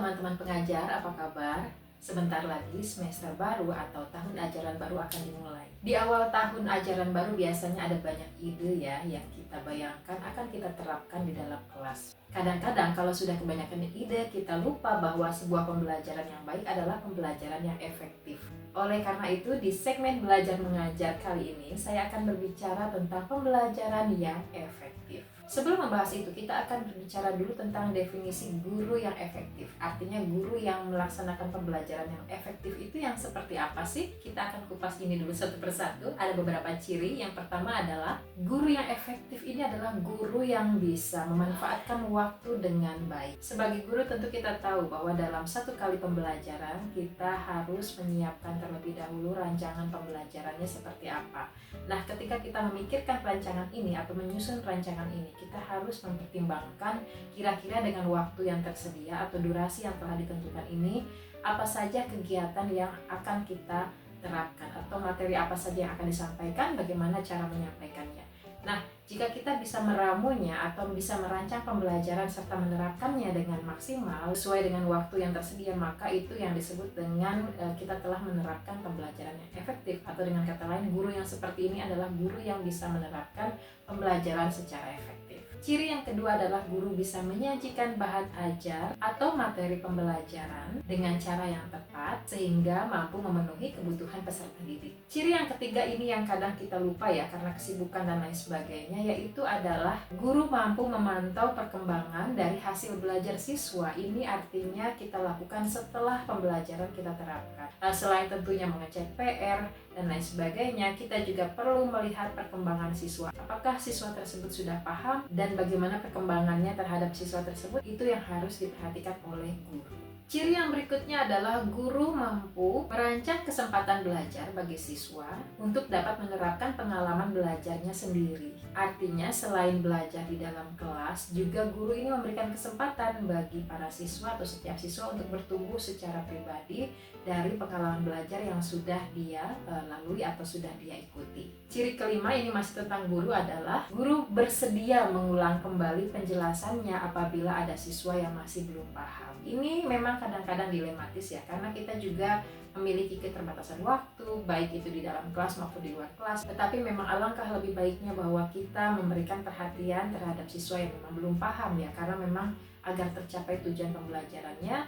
teman-teman pengajar, apa kabar? Sebentar lagi semester baru atau tahun ajaran baru akan dimulai. Di awal tahun ajaran baru biasanya ada banyak ide ya yang kita bayangkan akan kita terapkan di dalam kelas. Kadang-kadang kalau sudah kebanyakan ide, kita lupa bahwa sebuah pembelajaran yang baik adalah pembelajaran yang efektif. Oleh karena itu, di segmen belajar mengajar kali ini, saya akan berbicara tentang pembelajaran yang efektif. Sebelum membahas itu, kita akan berbicara dulu tentang definisi guru yang efektif. Artinya guru yang melaksanakan pembelajaran yang efektif itu yang seperti apa sih? Kita akan kupas ini dulu satu persatu. Ada beberapa ciri. Yang pertama adalah guru yang efektif ini adalah guru yang bisa memanfaatkan waktu dengan baik. Sebagai guru tentu kita tahu bahwa dalam satu kali pembelajaran kita harus menyiapkan terlebih dahulu rancangan pembelajarannya seperti apa. Nah, ketika kita memikirkan rancangan ini atau menyusun rancangan ini, kita harus mempertimbangkan kira-kira dengan waktu yang tersedia atau durasi yang telah ditentukan ini, apa saja kegiatan yang akan kita terapkan atau materi apa saja yang akan disampaikan, bagaimana cara menyampaikannya. Nah, jika kita bisa meramunya atau bisa merancang pembelajaran serta menerapkannya dengan maksimal sesuai dengan waktu yang tersedia, maka itu yang disebut dengan kita telah menerapkan pembelajaran yang efektif. Atau dengan kata lain, guru yang seperti ini adalah guru yang bisa menerapkan pembelajaran secara efektif. Ciri yang kedua adalah guru bisa menyajikan bahan ajar atau materi pembelajaran dengan cara yang tepat sehingga mampu memenuhi kebutuhan peserta didik. Ciri yang ketiga ini yang kadang kita lupa ya karena kesibukan dan lain sebagainya, yaitu adalah guru mampu memantau perkembangan dari hasil belajar siswa. Ini artinya kita lakukan setelah pembelajaran kita terapkan. Selain tentunya mengecek PR dan lain sebagainya, kita juga perlu melihat perkembangan siswa. Apakah siswa tersebut sudah paham dan bagaimana perkembangannya terhadap siswa tersebut, itu yang harus diperhatikan oleh guru. Ciri yang berikutnya adalah guru mampu merancang kesempatan belajar bagi siswa untuk dapat menerapkan pengalaman belajarnya sendiri. Artinya selain belajar di dalam kelas, juga guru ini memberikan kesempatan bagi para siswa atau setiap siswa untuk bertumbuh secara pribadi dari pengalaman belajar yang sudah dia lalui atau sudah dia ikuti. Ciri kelima ini masih tentang guru adalah guru bersedia mengulang kembali penjelasannya apabila ada siswa yang masih belum paham. Ini memang kadang-kadang dilematis ya, karena kita juga memiliki keterbatasan waktu, baik itu di dalam kelas maupun di luar kelas. Tetapi memang alangkah lebih baiknya bahwa kita memberikan perhatian terhadap siswa yang memang belum paham ya, karena memang agar tercapai tujuan pembelajarannya,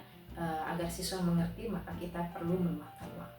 agar siswa mengerti, maka kita perlu meluangkan waktu.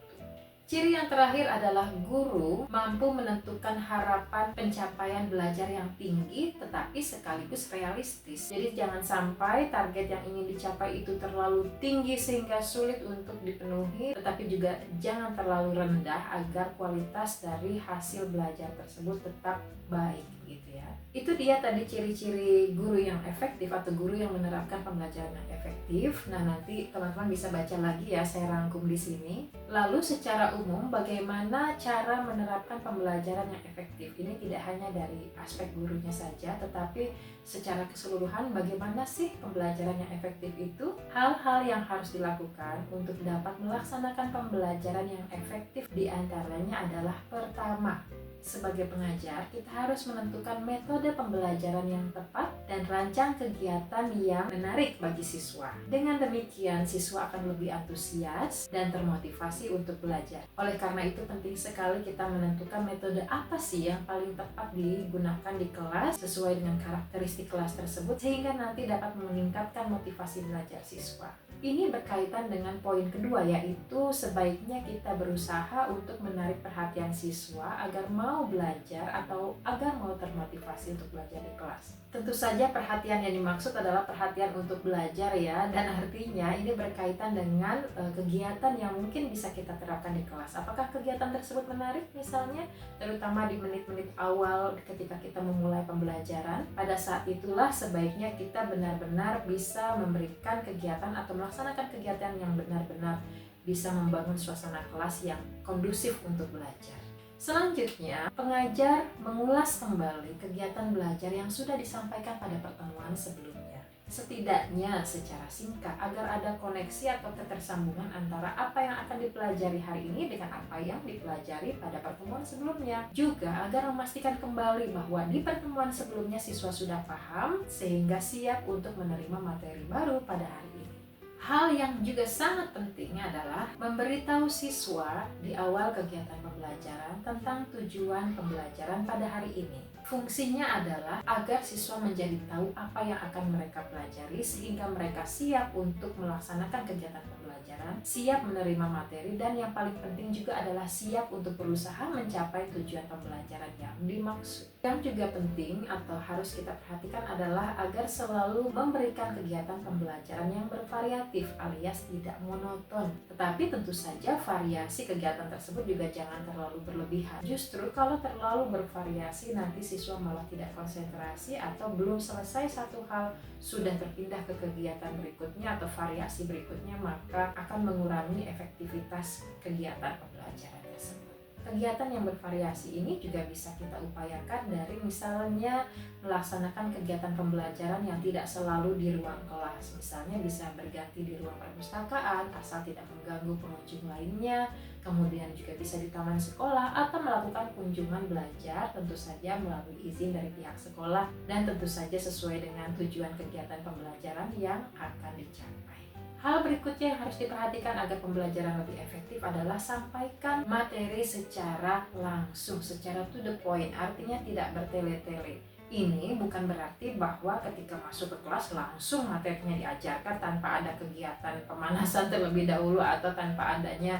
Ciri yang terakhir adalah guru mampu menentukan harapan pencapaian belajar yang tinggi tetapi sekaligus realistis. Jadi jangan sampai target yang ingin dicapai itu terlalu tinggi sehingga sulit untuk dipenuhi, tetapi juga jangan terlalu rendah agar kualitas dari hasil belajar tersebut tetap baik gitu ya. Itu dia tadi ciri-ciri guru yang efektif atau guru yang menerapkan pembelajaran yang efektif. Nah, nanti teman-teman bisa baca lagi ya, saya rangkum di sini. Lalu secara umum bagaimana cara menerapkan pembelajaran yang efektif? Ini tidak hanya dari aspek gurunya saja, tetapi secara keseluruhan bagaimana sih pembelajaran yang efektif itu? Hal-hal yang harus dilakukan untuk dapat melaksanakan pembelajaran yang efektif diantaranya adalah pertama, sebagai pengajar, kita harus menentukan metode pembelajaran yang tepat dan rancang kegiatan yang menarik bagi siswa. Dengan demikian, siswa akan lebih antusias dan termotivasi untuk belajar. Oleh karena itu, penting sekali kita menentukan metode apa sih yang paling tepat digunakan di kelas sesuai dengan karakteristik kelas tersebut, sehingga nanti dapat meningkatkan motivasi belajar siswa. Ini berkaitan dengan poin kedua, yaitu sebaiknya kita berusaha untuk menarik perhatian siswa agar mau belajar atau agar mau termotivasi untuk belajar di kelas. Tentu saja perhatian yang dimaksud adalah perhatian untuk belajar ya, dan artinya ini berkaitan dengan kegiatan yang mungkin bisa kita terapkan di kelas. Apakah kegiatan tersebut menarik misalnya, terutama di menit-menit awal ketika kita memulai pembelajaran. Pada saat itulah sebaiknya kita benar-benar bisa memberikan kegiatan atau melaksanakan kegiatan yang benar-benar bisa membangun suasana kelas yang kondusif untuk belajar. Selanjutnya, pengajar mengulas kembali kegiatan belajar yang sudah disampaikan pada pertemuan sebelumnya. Setidaknya secara singkat agar ada koneksi atau ketersambungan antara apa yang akan dipelajari hari ini dengan apa yang dipelajari pada pertemuan sebelumnya. Juga agar memastikan kembali bahwa di pertemuan sebelumnya siswa sudah paham sehingga siap untuk menerima materi baru pada hari ini. Hal yang juga sangat penting adalah memberitahu siswa di awal kegiatan pembelajaran tentang tujuan pembelajaran pada hari ini. Fungsinya adalah agar siswa menjadi tahu apa yang akan mereka pelajari sehingga mereka siap untuk melaksanakan kegiatan pembelajaran, siap menerima materi, dan yang paling penting juga adalah siap untuk berusaha mencapai tujuan pembelajaran yang dimaksud. Yang juga penting atau harus kita perhatikan adalah agar selalu memberikan kegiatan pembelajaran yang bervariatif alias tidak monoton. Tetapi tentu saja variasi kegiatan tersebut juga jangan terlalu berlebihan. Justru kalau terlalu bervariasi nanti siswa malah tidak konsentrasi atau belum selesai satu hal sudah berpindah ke kegiatan berikutnya atau variasi berikutnya, maka akan mengurangi efektivitas kegiatan pembelajaran tersebut. Kegiatan yang bervariasi ini juga bisa kita upayakan dari misalnya melaksanakan kegiatan pembelajaran yang tidak selalu di ruang kelas. Misalnya bisa berganti di ruang perpustakaan asal tidak mengganggu pengunjung lainnya. Kemudian juga bisa di taman sekolah atau melakukan kunjungan belajar, tentu saja melalui izin dari pihak sekolah dan tentu saja sesuai dengan tujuan kegiatan pembelajaran yang akan dicapai. Hal berikutnya yang harus diperhatikan agar pembelajaran lebih efektif adalah sampaikan materi secara langsung, secara to the point, artinya tidak bertele-tele. Ini bukan berarti bahwa ketika masuk ke kelas langsung materinya diajarkan tanpa ada kegiatan pemanasan terlebih dahulu atau tanpa adanya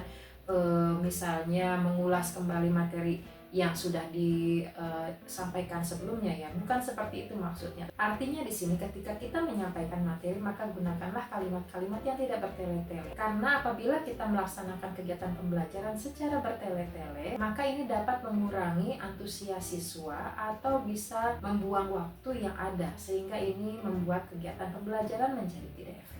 misalnya mengulas kembali materi yang sudah disampaikan sebelumnya ya. Bukan seperti itu maksudnya. Artinya di sini ketika kita menyampaikan materi maka gunakanlah kalimat-kalimat yang tidak bertele-tele. Karena apabila kita melaksanakan kegiatan pembelajaran secara bertele-tele, maka ini dapat mengurangi antusias siswa atau bisa membuang waktu yang ada sehingga ini membuat kegiatan pembelajaran menjadi tidak efektif.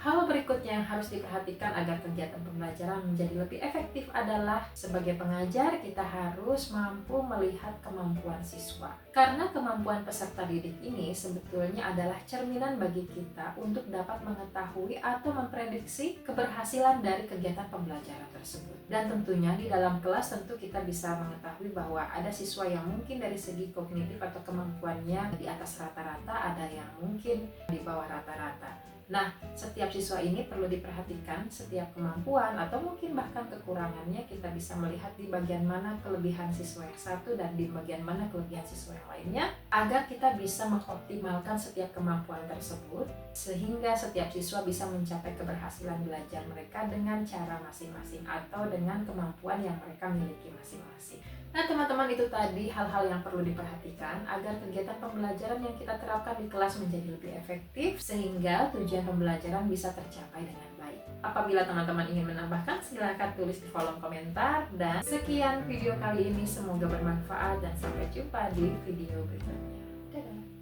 Hal berikutnya yang harus diperhatikan agar kegiatan pembelajaran menjadi lebih efektif adalah sebagai pengajar kita harus mampu melihat kemampuan siswa. Karena kemampuan peserta didik ini sebetulnya adalah cerminan bagi kita untuk dapat mengetahui atau memprediksi keberhasilan dari kegiatan pembelajaran tersebut. Dan tentunya di dalam kelas tentu kita bisa mengetahui bahwa ada siswa yang mungkin dari segi kognitif atau kemampuannya di atas rata-rata, ada yang mungkin di bawah rata-rata. Nah, setiap siswa ini perlu diperhatikan setiap kemampuan atau mungkin bahkan kekurangannya kita bisa melihat di bagian mana kelebihan siswa yang satu dan di bagian mana kelebihan siswa yang lainnya agar kita bisa mengoptimalkan setiap kemampuan tersebut sehingga setiap siswa bisa mencapai keberhasilan belajar mereka dengan cara masing-masing atau dengan kemampuan yang mereka miliki masing-masing. Nah teman-teman, itu tadi hal-hal yang perlu diperhatikan agar kegiatan pembelajaran yang kita terapkan di kelas menjadi lebih efektif sehingga tujuan pembelajaran bisa tercapai dengan baik. Apabila teman-teman ingin menambahkan, silakan tulis di kolom komentar. Dan sekian video kali ini, semoga bermanfaat dan sampai jumpa di video berikutnya. Dadah!